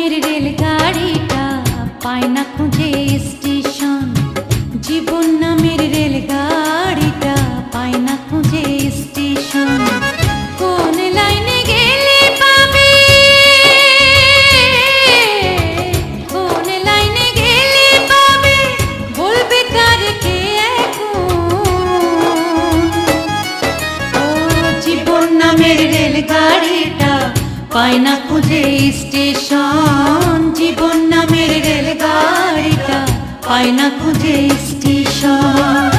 নামের রেলগাড়িটা পায় না খুঁজে স্টেশন। জীবন নামের রেলগাড়িটা পায় না খুঁজে স্টেশন। কোন লাইনে গেলে পাবে, কোন লাইনে গেলে পাবে, বলবে তার কে এখন। ও জীবন নামের রেলগাড়িটা পায় না খুঁজে স্টেশন। জীবন নামের রেলগাড়িটা পায় না খুঁজে স্টেশন।